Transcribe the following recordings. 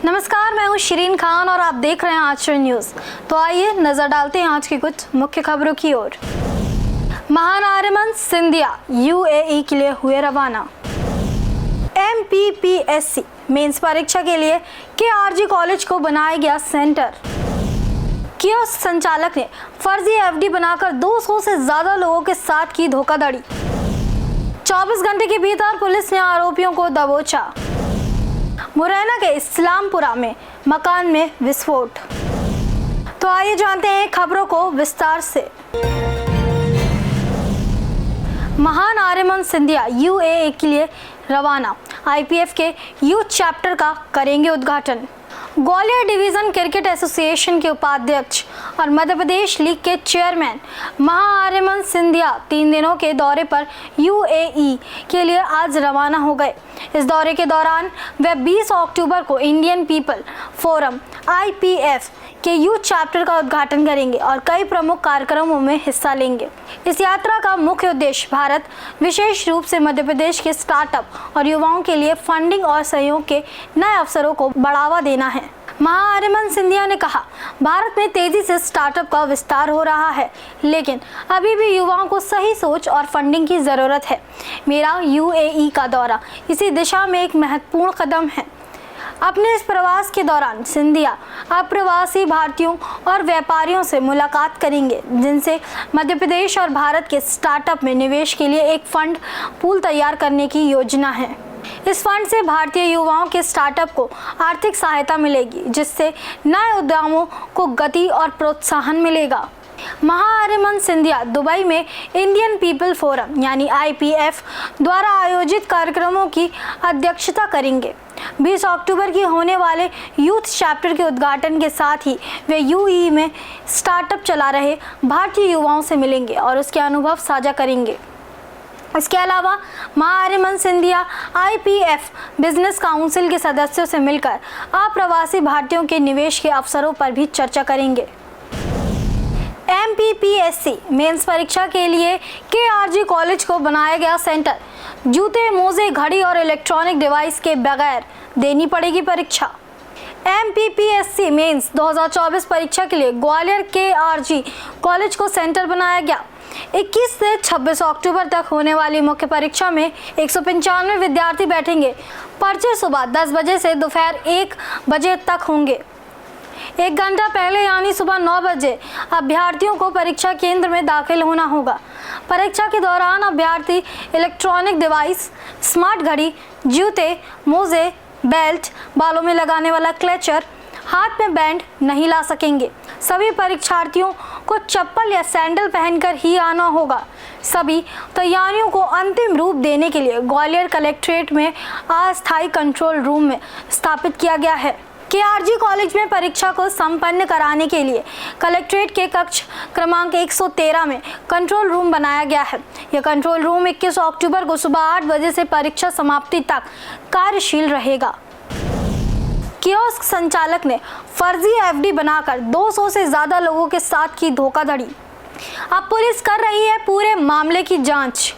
नमस्कार, मैं हूं शिरीन खान और आप देख रहे हैं आजचर न्यूज़। तो आइए नजर डालते हैं आज की कुछ मुख्य खबरों की ओर। महान आर्यमन सिंधिया यूएई के लिए हुए रवाना। MPPSC मेंस परीक्षा के लिए KRG कॉलेज को बनाया गया सेंटर। कियोस्क संचालक ने फर्जी FD बनाकर 200 से ज्यादा लोगों के साथ की धोखाधड़ी। 24 घंटे के भीतर पुलिस ने आरोपियों को दबोचा। मुरैना के इस्लामपुरा में मकान में विस्फोट। तो आइए जानते हैं खबरों को विस्तार से। महान आर्यमन सिंधिया यूएई के लिए रवाना। IPF के यूथ चैप्टर का करेंगे उद्घाटन। ग्वालियर डिवीजन क्रिकेट एसोसिएशन के उपाध्यक्ष और मध्य प्रदेश लीग के चेयरमैन महाआर्यमन सिंधिया 3 दिनों के दौरे पर यूएई के लिए आज रवाना हो गए। इस दौरे के दौरान वे 20 अक्टूबर को इंडियन पीपल फोरम IPF के यूथ चैप्टर का उद्घाटन करेंगे और कई प्रमुख कार्यक्रमों में हिस्सा लेंगे। इस यात्रा का मुख्य उद्देश्य भारत, विशेष रूप से मध्य प्रदेश के स्टार्टअप और युवाओं के लिए फंडिंग और सहयोग के नए अवसरों को बढ़ावा देना है। महाआर्यमन सिंधिया ने कहा, भारत में तेजी से स्टार्टअप का विस्तार हो रहा है, लेकिन अभी भी युवाओं को सही सोच और फंडिंग की ज़रूरत है। मेरा यूएई का दौरा इसी दिशा में एक महत्वपूर्ण कदम है। अपने इस प्रवास के दौरान सिंधिया अप्रवासी भारतीयों और व्यापारियों से मुलाकात करेंगे, जिनसे मध्य प्रदेश और भारत के स्टार्टअप में निवेश के लिए एक फंड पूल तैयार करने की योजना है। इस फंड से भारतीय युवाओं के स्टार्टअप को आर्थिक सहायता मिलेगी, जिससे नए उद्यमों को गति और प्रोत्साहन मिलेगा। महाआर्यमन सिंधिया दुबई में इंडियन पीपल फोरम यानी IPF द्वारा आयोजित कार्यक्रमों की अध्यक्षता करेंगे। 20 अक्टूबर की होने वाले यूथ चैप्टर के उद्घाटन के साथ ही वे यूएई में स्टार्टअप चला रहे भारतीय युवाओं से मिलेंगे और उसके अनुभव साझा करेंगे। इसके अलावा Mahaaryaman Scindia IPF business council के सदस्यों से मिलकर अप्रवासी भारतीयों के निवेश के अवसरों पर भी चर्चा करेंगे। MPPSC मेंस परीक्षा के लिए KRG कॉलेज को बनाया गया सेंटर। जूते, मोजे, घड़ी और इलेक्ट्रॉनिक डिवाइस के बगैर देनी पड़ेगी परीक्षा। MPPSC मेंस 2024 परीक्षा के लिए ग्वालियर KRG कॉलेज को सेंटर बनाया गया। 21 से 26 अक्टूबर तक होने वाली मुख्य परीक्षा में 195 विद्यार्थी बैठेंगे। पर्चे सुबह 10 बजे से दोपहर 1 बजे तक होंगे। 1 घंटा पहले यानी सुबह 9 बजे अभ्यर्थियों को परीक्षा केंद्र में दाखिल होना होगा। परीक्षा के दौरान अभ्यर्थी इलेक्ट्रॉनिक डिवाइस, स्मार्ट घड़ी, जूते, मोजे, बेल्ट, बालों में लगाने वाला क्लेचर, हाथ में बैंड नहीं ला सकेंगे। सभी परीक्षार्थियों को चप्पल या सैंडल पहनकर ही आना होगा। सभी तैयारियों को अंतिम रूप देने के लिए ग्वालियर कलेक्ट्रेट में अस्थायी कंट्रोल रूम में स्थापित किया गया है। KRG कॉलेज में परीक्षा को संपन्न कराने के लिए कलेक्ट्रेट के कक्ष क्रमांक 113 में कंट्रोल रूम बनाया गया है। यह कंट्रोल रूम 21 अक्टूबर को सुबह 8 बजे से परीक्षा समाप्ति तक कार्यशील रहेगा। कियोस्क संचालक ने फर्जी FD बनाकर 200 से ज्यादा लोगों के साथ की धोखाधड़ी। अब पुलिस कर रही है पूरे मामले की जांच।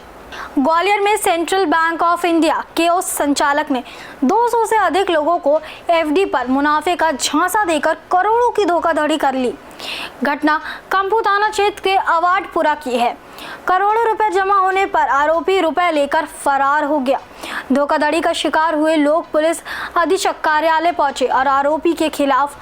ग्वालियर में central bank of India kiosk संचालक ने 200 से अधिक लोगों को FD पर मुनाफे का झांसा देकर करोड़ों की धोखाधड़ी कर ली। घटना कंपू थाना क्षेत्र के अवार्डपुरा की है। करोड़ों रुपए जमा होने पर आरोपी रुपए लेकर फरार हो गया। धोखाधड़ी का शिकार हुए लोग पुलिस अधीक्षक कार्यालय पहुंचे और आरोपी के खिलाफ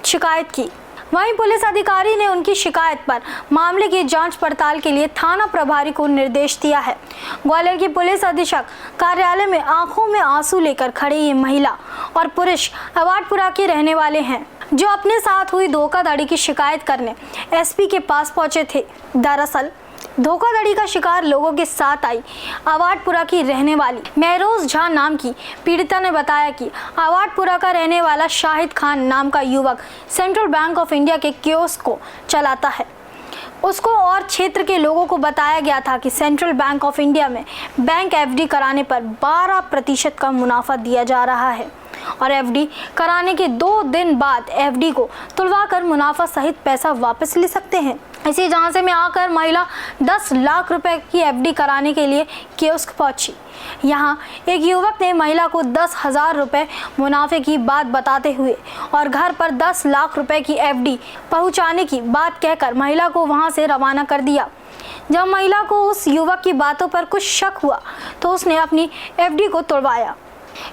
शिकायत की। वहीं पुलिस अधिकारी ने उनकी शिकायत पर मामले की जांच पड़ताल के लिए थाना प्रभारी को निर्देश दिया है। ग्वालियर की पुलिस अधीक्षक कार्यालय में आंखों में आंसू लेकर खड़े ये महिला और पुरुष अवार्डपुरा के रहने वाले हैं, जो अपने साथ हुई धोखाधड़ी की शिकायत करने SP के पास पहुंचे थे। दरअसल धोखाधड़ी का शिकार लोगों के साथ आई अवार्डपुरा की रहने वाली महरोज झा नाम की पीड़िता ने बताया कि अवार्डपुरा का रहने वाला शाहिद खान नाम का युवक सेंट्रल बैंक ऑफ इंडिया के कियोस्क को चलाता है। उसको और क्षेत्र के लोगों को बताया गया था कि सेंट्रल बैंक ऑफ इंडिया में बैंक FD कराने पर 12% का मुनाफा दिया जा रहा है और FD कराने के 2 दिन बाद FD को तुलवा कर मुनाफा सहित पैसा वापस ले सकते हैं। इसी झांसे में आकर महिला 10 लाख रुपए की एफडी कराने के लिए कियोस्क पहुंची। यहां एक युवक ने महिला को 10,000 रुपए मुनाफे की बात बताते हुए और घर पर 10 लाख रुपए की एफडी पहुंचाने की बात कहकर महिला को वहां से रवाना कर दिया। जब महिला को उस युवक की बातों पर कुछ शक हुआ तो उसने अपनी एफडी को तोड़वाया।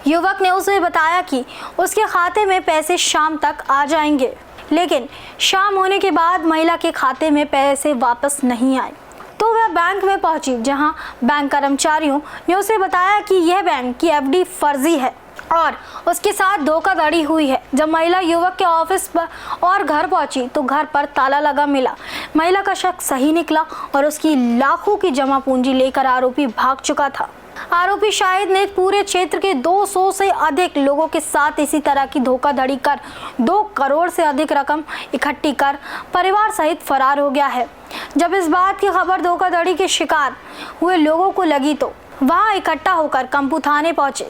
युवक ने उसे बताया कि उसके खाते में पैसे शाम तक आ जाएंगे, लेकिन शाम होने के बाद महिला के खाते में पैसे वापस नहीं आए तो वह बैंक में पहुंची, जहां बैंक कर्मचारियों ने उसे बताया कि यह बैंक की एफडी फर्जी है और उसके साथ धोखाधड़ी हुई है। जब महिला युवक के ऑफिस पर और घर पहुंची तो घर पर ताला लगा मिला। महिला का शक सही निकला और उसकी लाखों की जमा पूंजी लेकर आरोपी भाग चुका था। आरोपी शाहिद ने पूरे क्षेत्र के 200 से अधिक लोगों के साथ इसी तरह की धोखाधड़ी कर 2 करोड़ से अधिक रकम इकट्ठी कर परिवार सहित फरार हो गया है। जब इस बात की खबर धोखाधड़ी के शिकार हुए लोगों को लगी तो वहां इकट्ठा होकर कंपू थाने पहुंचे,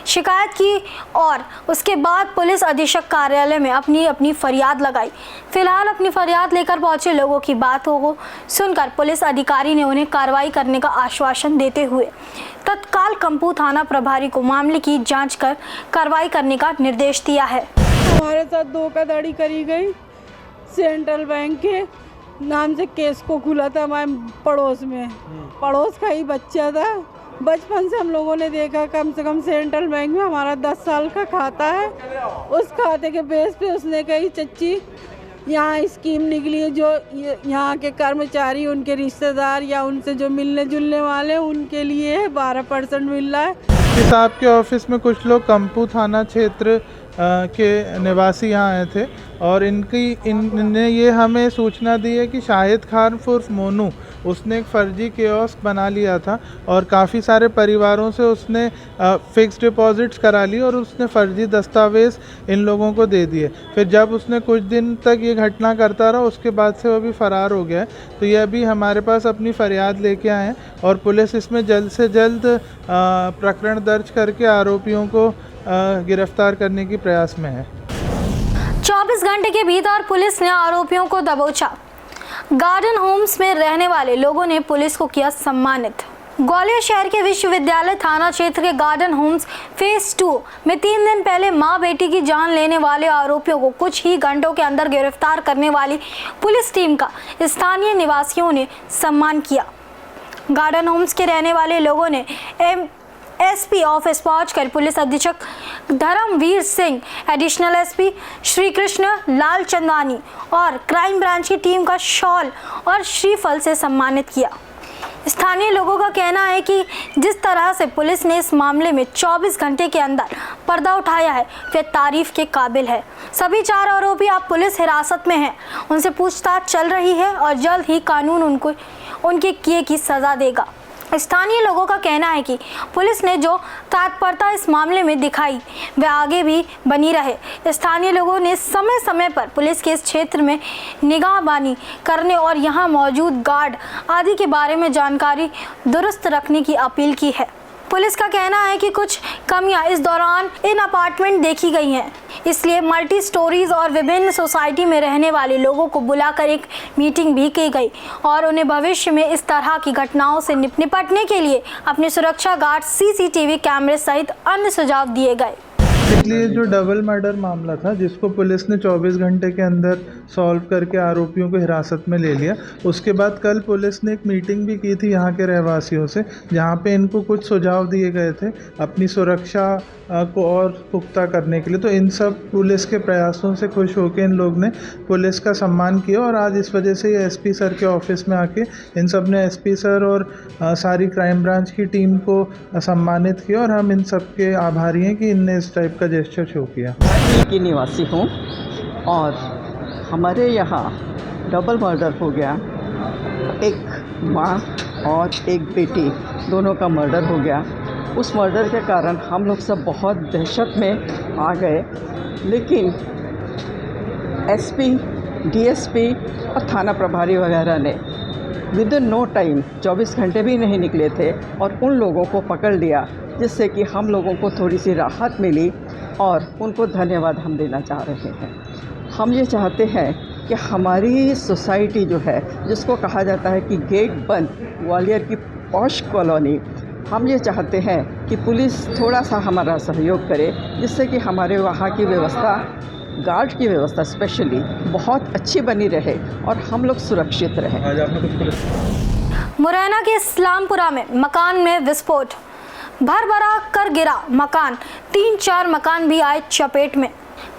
शिकायत की और उसके बाद पुलिस अधीक्षक कार्यालय में अपनी फरियाद लगाई। फिलहाल अपनी फरियाद लेकर पहुंचे लोगों की बातों को सुनकर पुलिस अधिकारी ने उन्हें कार्रवाई करने का आश्वासन देते हुए तत्काल कंपू थाना प्रभारी को मामले की जांच कर कार्रवाई करने का निर्देश दिया है। हमारे साथ धोखाधड़ी करी गई। सेंट्रल बैंक के नाम से केस को खुला था हमारे पड़ोस में। पड़ोस का ही बच्चा था। बचपन से हम लोगों ने देखा, कम से कम सेंट्रल बैंक में हमारा 10 साल का खाता है। उस खाते के बेस पे उसने कही चच्ची यहाँ स्कीम निकली है, जो यहाँ के कर्मचारी, उनके रिश्तेदार या उनसे जो मिलने जुलने वाले उनके लिए 12% मिल रहा है। इस आपके ऑफिस में कुछ लोग कंपू थाना क्षेत्र के निवासी यहाँ आए थे और इनने ये हमें सूचना दी है कि शाहिद खान उर्फ मोनू, उसने एक फ़र्जी कियोस्क बना लिया था और काफ़ी सारे परिवारों से उसने फ़िक्स डिपॉजिट्स करा ली और उसने फ़र्जी दस्तावेज़ इन लोगों को दे दिए। फिर जब उसने कुछ दिन तक ये घटना करता रहा, उसके बाद से वो भी फ़रार हो गया है। तो ये अभी हमारे पास अपनी फ़रियाद लेके आए हैं और पुलिस इसमें जल्द से जल्द प्रकरण दर्ज करके आरोपियों को गिरफ्तार करने की प्रयास में है। 24 घंटे के भीतर पुलिस ने आरोपियों को दबोचा। गार्डन होम्स में रहने वाले लोगों ने पुलिस को किया सम्मानित। ग्वालियर शहर के विश्वविद्यालय थाना क्षेत्र के गार्डन होम्स फेज 2 में 3 दिन पहले मां बेटी की जान लेने वाले आरोपियों को कुछ ही घंटों के अंदर गिरफ्तार करने वाली पुलिस टीम का स्थानीय निवासियों ने सम्मान किया। गार्डन होम्स के रहने वाले लोगों ने एसपी ऑफिस पहुंचकर पुलिस अधीक्षक धर्मवीर सिंह, एडिशनल एसपी श्री कृष्ण लाल चंदानी और क्राइम ब्रांच की टीम का शॉल और श्रीफल से सम्मानित किया। स्थानीय लोगों का कहना है कि जिस तरह से पुलिस ने इस मामले में 24 घंटे के अंदर पर्दा उठाया है वह तारीफ के काबिल है। सभी 4 आरोपी अब पुलिस हिरासत में हैं। उनसे पूछताछ चल रही है और जल्द ही कानून उनको उनके किए की सजा देगा। स्थानीय लोगों का कहना है कि पुलिस ने जो तत्परता इस मामले में दिखाई वह आगे भी बनी रहे। स्थानीय लोगों ने समय समय पर पुलिस के इस क्षेत्र में निगाहबानी करने और यहां मौजूद गार्ड आदि के बारे में जानकारी दुरुस्त रखने की अपील की है। पुलिस का कहना है कि कुछ कमियां इस दौरान इन अपार्टमेंट देखी गई हैं, इसलिए मल्टी स्टोरीज और विभिन्न सोसाइटी में रहने वाले लोगों को बुलाकर एक मीटिंग भी की गई और उन्हें भविष्य में इस तरह की घटनाओं से निपटने के लिए अपने सुरक्षा गार्ड, सीसीटीवी कैमरे सहित अन्य सुझाव दिए गए। इसलिए जो डबल मर्डर मामला था जिसको पुलिस ने 24 घंटे के अंदर सॉल्व करके आरोपियों को हिरासत में ले लिया, उसके बाद कल पुलिस ने एक मीटिंग भी की थी यहाँ के रहवासियों से, जहाँ पे इनको कुछ सुझाव दिए गए थे अपनी सुरक्षा को और पुख्ता करने के लिए। तो इन सब पुलिस के प्रयासों से खुश होकर इन लोग ने पुलिस का सम्मान किया और आज इस वजह से ये एसपी सर के ऑफिस में आके इन सब ने एसपी सर और सारी क्राइम ब्रांच की टीम को सम्मानित किया और हम इन सब के आभारी हैं कि इनने इस टाइप का जेस्चर शो किया। की निवासी हूँ और हमारे यहाँ डबल मर्डर हो गया। एक माँ और एक बेटी दोनों का मर्डर हो गया। उस मर्डर के कारण हम लोग सब बहुत दहशत में आ गए, लेकिन एसपी, डीएसपी और थाना प्रभारी वगैरह ने विद इन नो टाइम 24 घंटे भी नहीं निकले थे और उन लोगों को पकड़ लिया, जिससे कि हम लोगों को थोड़ी सी राहत मिली और उनको धन्यवाद हम देना चाह रहे हैं। हम ये चाहते हैं कि हमारी सोसाइटी जो है, जिसको कहा जाता है कि गेट बंद, ग्वालियर की पॉश कॉलोनी, हम ये चाहते हैं कि पुलिस थोड़ा सा हमारा सहयोग करे, जिससे कि हमारे वहाँ की व्यवस्था, गार्ड की व्यवस्था स्पेशली बहुत अच्छी बनी रहे और हम लोग सुरक्षित रहें। आज आपने कुछ पुलिस मुरैना के इस्लामपुरा में मकान में विस्फोट, भरभरा कर गिरा मकान, 3-4 मकान भी आए चपेट में।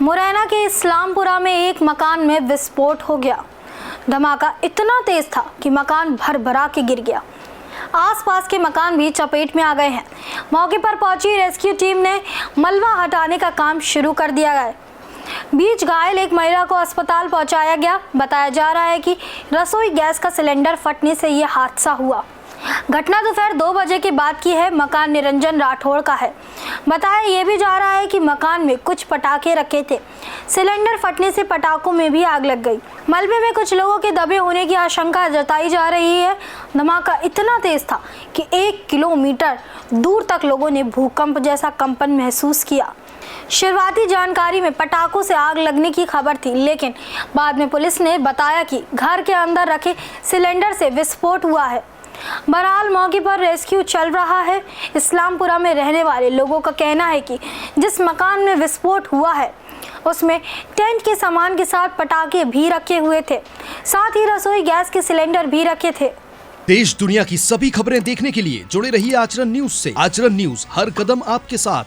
मुरैना के इस्लामपुरा में एक मकान में विस्फोट हो गया। धमाका इतना तेज था कि मकान भरभरा के गिर गया। आसपास के मकान भी चपेट में आ गए हैं। मौके पर पहुंची रेस्क्यू टीम ने मलबा हटाने का काम शुरू कर दिया है। बीच घायल एक महिला को अस्पताल पहुंचाया गया। बताया जा रहा है कि रसोई गैस का सिलेंडर फटने से ये हादसा हुआ। घटना दोपहर 2 बजे के बाद की है। मकान निरंजन राठौड़ का है। बताया ये भी जा रहा है कि मकान में कुछ पटाखे रखे थे। सिलेंडर फटने से पटाखों में भी आग लग गई। मलबे में कुछ लोगों के दबे होने की आशंका जताई जा रही है। धमाका इतना तेज था कि 1 किलोमीटर दूर तक लोगों ने भूकंप जैसा कंपन महसूस किया। शुरुआती जानकारी में पटाखों से आग लगने की खबर थी, लेकिन बाद में पुलिस ने बताया कि घर के अंदर रखे सिलेंडर से विस्फोट हुआ है। बहरहाल मौके पर रेस्क्यू चल रहा है। इस्लामपुरा में रहने वाले लोगों का कहना है कि जिस मकान में विस्फोट हुआ है उसमें टेंट के सामान के साथ पटाखे भी रखे हुए थे, साथ ही रसोई गैस के सिलेंडर भी रखे थे। देश दुनिया की सभी खबरें देखने के लिए जुड़े रहिए आचरण न्यूज से। आचरण न्यूज, हर कदम आपके साथ।